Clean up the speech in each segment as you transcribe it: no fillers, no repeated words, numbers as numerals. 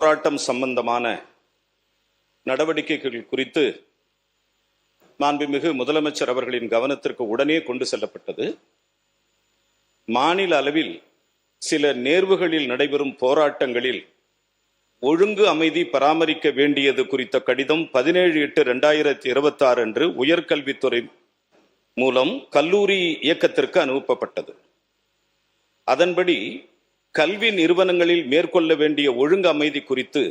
போராட்டம் சம்பந்தமான நடவடிக்கைகள் குறித்து மாண்புமிகு முதலமைச்சர் அவர்களின் கவனத்திற்கு உடனே கொண்டு செல்லப்பட்டது. மாநில அளவில் சில நேர்வுகளில் நடைபெறும் போராட்டங்களில் ஒழுங்கு அமைதி பராமரிக்க வேண்டியது குறித்த கடிதம் 17/8/2026 அன்று உயர்கல்வித்துறை மூலம் கல்லூரி இயக்கத்திற்கு அனுப்பப்பட்டது. அதன்படி கல்வி நிறுவனங்களில் மேற்கொள்ள வேண்டிய ஒழுங்கு அமைதி குறித்து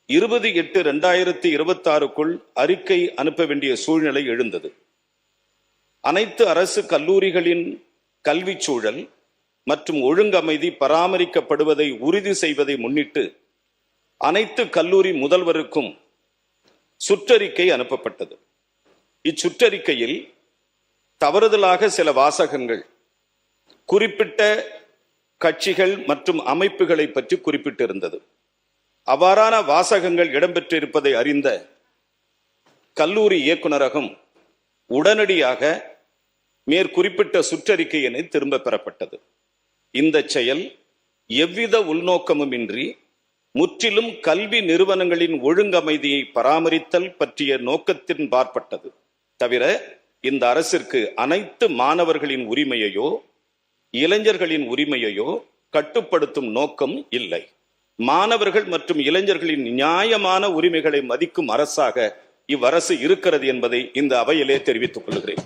20/8/2026 அறிக்கை அனுப்ப வேண்டிய சூழ்நிலை எழுந்தது. அனைத்து அரசு கல்லூரிகளின் கல்வி சூழல் மற்றும் ஒழுங்கு அமைதி பராமரிக்கப்படுவதை உறுதி செய்வதை முன்னிட்டு அனைத்து கல்லூரி முதல்வருக்கும் சுற்றறிக்கை அனுப்பப்பட்டது. இச்சுற்றறிக்கையில் தவறுதலாக சில வாசகங்கள் குறிப்பிட்ட கட்சிகள் மற்றும் அமைப்புகளை பற்றி குறிப்பிட்டிருந்தது. அவ்வாறான வாசகங்கள் இடம்பெற்றிருப்பதை அறிந்த கல்லூரி இயக்குநரகம் உடனடியாக மேற்குறிப்பிட்ட சுற்றறிக்கையினை திரும்ப பெறப்பட்டது. இந்த செயல் எவ்வித உள்நோக்கமுமின்றி முற்றிலும் கல்வி நிறுவனங்களின் ஒழுங்கமைதியை பராமரித்தல் பற்றிய நோக்கத்தின் பார்ப்பட்டது. தவிர இந்த அரசிற்கு அனைத்து மாணவர்களின் உரிமையையோ இளைஞர்களின் உரிமையையோ கட்டுப்படுத்தும் நோக்கம் இல்லை. மாணவர்கள் மற்றும் இளைஞர்களின் நியாயமான உரிமைகளை மதிக்கும் அரசாக இவ்வரசு இருக்கிறது என்பதை இந்த அவையிலே தெரிவித்துக் கொள்கிறேன்.